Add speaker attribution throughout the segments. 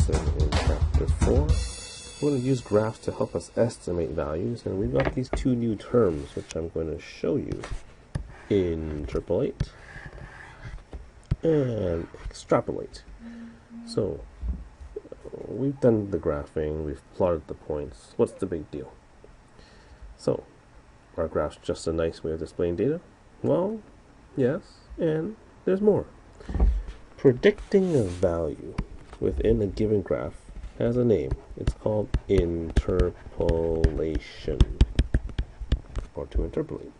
Speaker 1: lesson in chapter 4. We're going to use graphs to help us estimate values, and we've got these two new terms which I'm going to show you: interpolate and extrapolate. So we've done the graphing, we've plotted the points. What's the big deal? So our graph's just a nice way of displaying data? Well, yes, and there's more. Predicting a value within a given graph has a name. It's called interpolation, or to interpolate.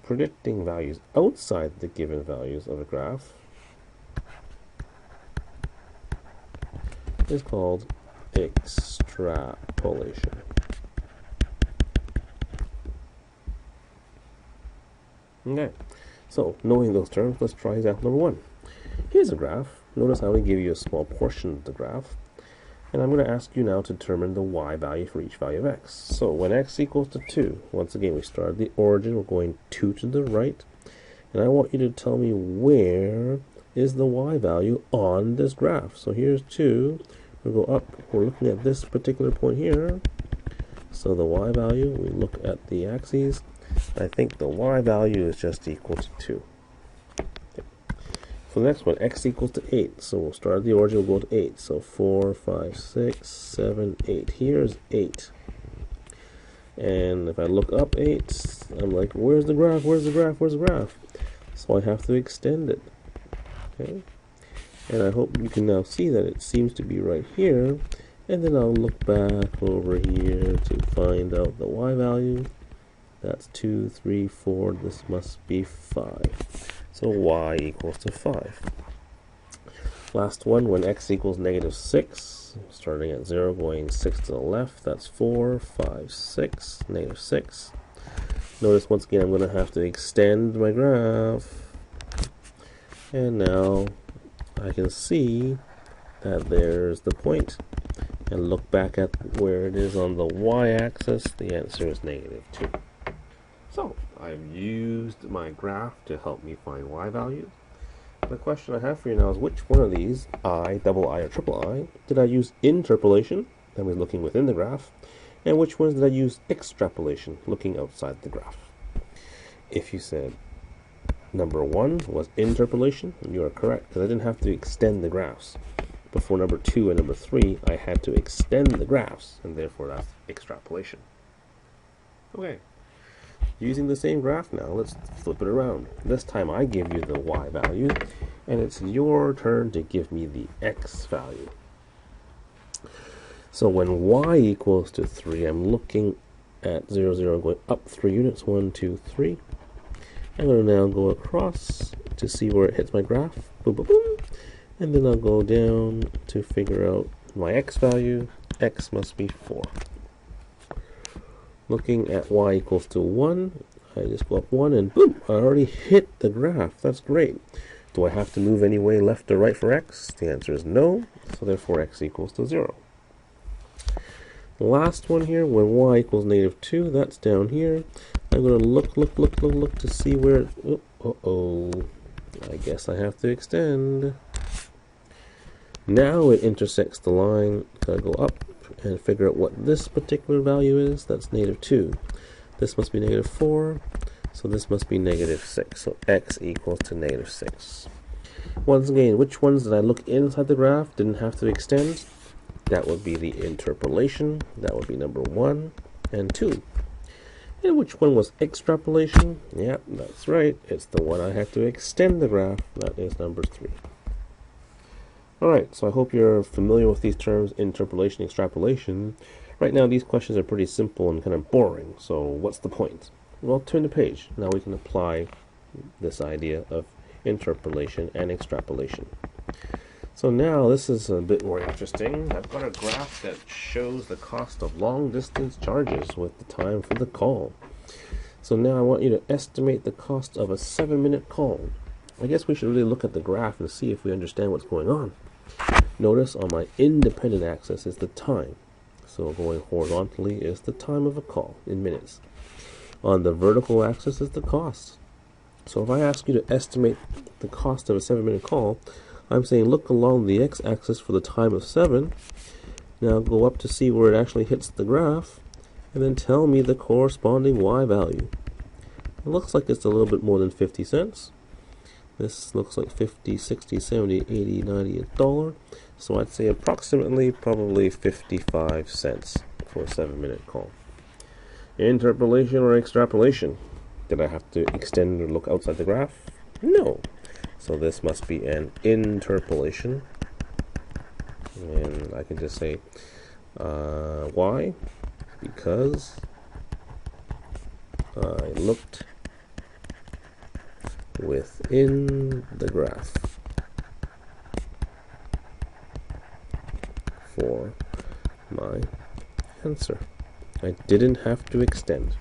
Speaker 1: Predicting values outside the given values of a graph is called extrapolation. Okay, so knowing those terms, let's try example number 1. Here's a graph. Notice I only give you a small portion of the graph, and I'm going to ask you now to determine the y value for each value of x. So when x equals to 2, once again we start at the origin, we're going 2 to the right, and I want you to tell me where is the y value on this graph. So here's 2, we'll go up, we're looking at this particular point here, so the y value, we look at the axes, I think the y value is just equal to 2. Okay. For the next one, x equals to 8, so we'll start at the origin, we'll go to 8, so 4, 5, 6, 7, 8, here's 8. And if I look up 8, I'm like, where's the graph, where's the graph, where's the graph? So I have to extend it. Okay. And I hope you can now see that it seems to be right here, and then I'll look back over here to find out the y value. That's 2, 3, 4, this must be 5. So y equals to 5. Last one, when x equals negative 6, starting at 0, going 6 to the left, that's 4, 5, 6, negative 6. Notice once again I'm going to have to extend my graph. And now I can see that there's the point. And look back at where it is on the y-axis, the answer is negative 2. So I've used my graph to help me find y values. The question I have for you now is, which one of these, I, double I, or triple I, did I use interpolation, that was looking within the graph, and which ones did I use extrapolation, looking outside the graph? If you said number 1 was interpolation, you are correct, because I didn't have to extend the graphs. Before number 2 and number 3, I had to extend the graphs, and therefore that's extrapolation. Okay. Using the same graph now, let's flip it around. This time I give you the y value, and it's your turn to give me the x value. So when y equals to 3, I'm looking at 0, 0, going up 3 units, 1, 2, 3. I'm going to now go across to see where it hits my graph, boom, boom, boom. And then I'll go down to figure out my x value. X must be 4. Looking at y equals to 1, I just go up 1 and boom, I already hit the graph. That's great. Do I have to move any way left or right for x? The answer is no, so therefore x equals to 0. The last one here, when y equals negative 2, that's down here. I'm going to look to see where, I guess I have to extend. Now it intersects the line, gotta go up and figure out what this particular value is. That's negative 2. This must be negative 4, so this must be negative 6. So x equals to negative 6. Once again, which ones did I look inside the graph, didn't have to extend? That would be the interpolation. That would be number 1 and 2. And which one was extrapolation? Yeah, that's right. It's the one I had to extend the graph. That is number 3. Alright, so I hope you're familiar with these terms, interpolation, extrapolation. Right now these questions are pretty simple and kind of boring, so what's the point? Well, turn the page. Now we can apply this idea of interpolation and extrapolation. So now this is a bit more interesting. I've got a graph that shows the cost of long distance charges with the time for the call. So now I want you to estimate the cost of a 7-minute call. I guess we should really look at the graph and see if we understand what's going on. Notice on my independent axis is the time. So going horizontally is the time of a call in minutes. On the vertical axis is the cost. So if I ask you to estimate the cost of a 7-minute call, I'm saying look along the x-axis for the time of 7. Now go up to see where it actually hits the graph, and then tell me the corresponding y value. It looks like it's a little bit more than 50 cents. This looks like 50, 60, 70, 80, 90, $1. So I'd say approximately probably 55 cents for a 7-minute call. Interpolation or extrapolation? Did I have to extend or look outside the graph? No. So this must be an interpolation. And I can just say why? Because I looked within the graph for my answer. I didn't have to extend.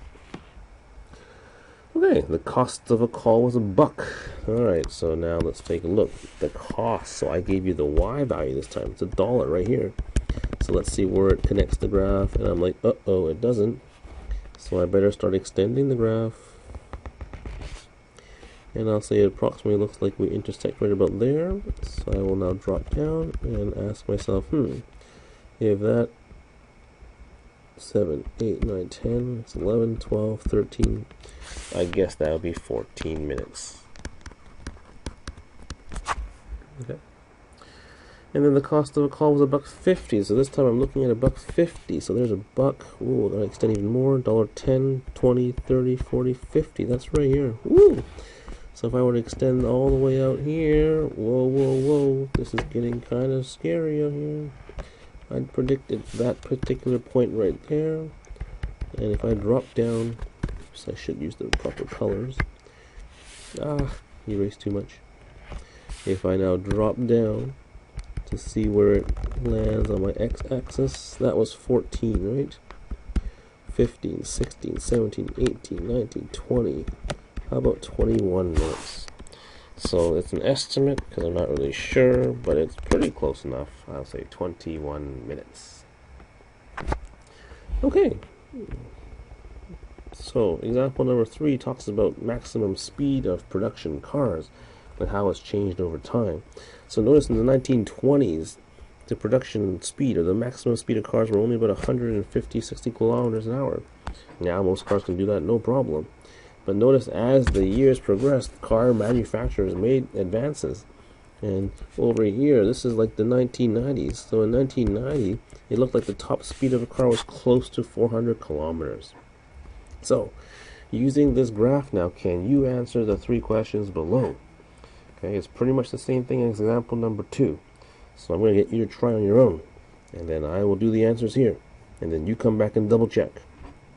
Speaker 1: Okay, the cost of a call was $1. Alright, so now let's take a look. The cost, so I gave you the y value this time. It's $1 right here. So let's see where it connects the graph, and I'm like, uh-oh, it doesn't. So I better start extending the graph. And I'll say it approximately looks like we intersect right about there. So I will now drop down and ask myself, if that 7, 8, 9, 10, it's 11, 12, 13, I guess that would be 14 minutes. Okay. And then the cost of a call was $1.50. So this time I'm looking at $1.50. So there's $1. Ooh, then I extend even more. $1.10, 20, 30, 40, 50. That's right here. Woo! So if I were to extend all the way out here, whoa, this is getting kind of scary out here. I'd predicted that particular point right there. And if I drop down, oops, I should use the proper colors. Erase too much. If I now drop down to see where it lands on my x-axis, that was 14, right? 15, 16, 17, 18, 19, 20. How about 21 minutes? So it's an estimate because I'm not really sure, but it's pretty close enough. I'll say 21 minutes. Okay. So example number 3 talks about maximum speed of production cars and how it's changed over time. So notice in the 1920s, the production speed or the maximum speed of cars were only about 150, 60 kilometers an hour. Now most cars can do that no problem. But notice as the years progressed, car manufacturers made advances. And over here, this is like the 1990s. So in 1990, it looked like the top speed of a car was close to 400 kilometers. So, using this graph now, can you answer the 3 questions below? Okay, it's pretty much the same thing as example number 2. So I'm going to get you to try on your own. And then I will do the answers here. And then you come back and double check.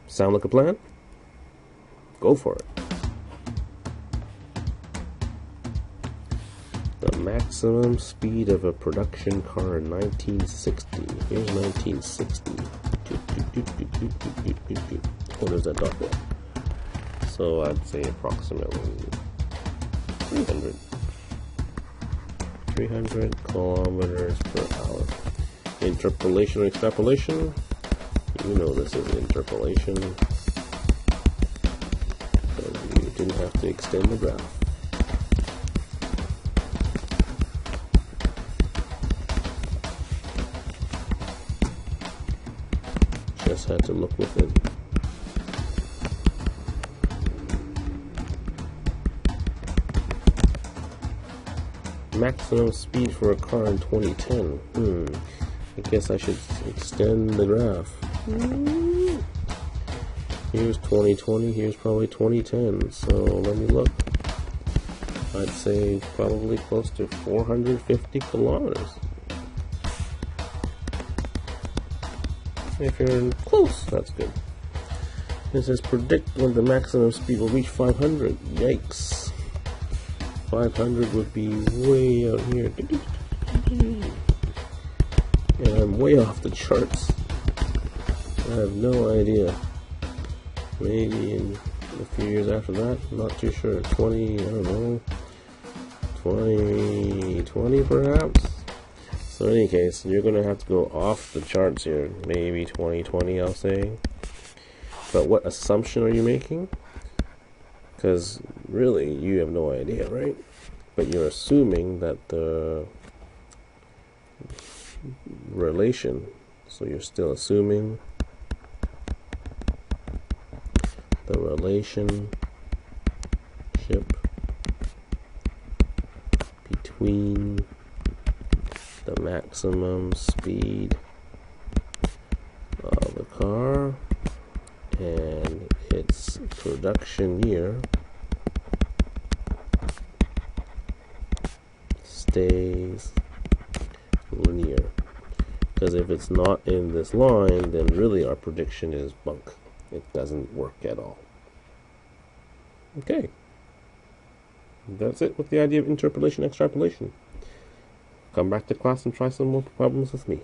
Speaker 1: Sound like a plan? Go for it. The maximum speed of a production car in 1960. Here's 1960. Oh, there's that dot there. So I'd say approximately 300 kilometers per hour. Interpolation or extrapolation? You know this is interpolation. You didn't have to extend the graph. Just had to look within. Maximum speed for a car in 2010. I guess I should extend the graph. Here's 2020, here's probably 2010, so let me look. I'd say probably close to 450 kilometers. If you're close, that's good. It says predict when the maximum speed will reach 500. Yikes. 500 would be way out here. And I'm way off the charts. I have no idea. Maybe in a few years after that, I'm not too sure. 20, I don't know. 2020 perhaps? So in any case, you're going to have to go off the charts here. Maybe 2020, I'll say. But what assumption are you making? Because really, you have no idea, right? But you're assuming that the relation, so you're still assuming the relationship between the maximum speed of the car and its production year stays linear. Because if it's not in this line, then really our prediction is bunk. It doesn't work at all. Okay. That's it with the idea of interpolation, extrapolation. Come back to class and try some more problems with me.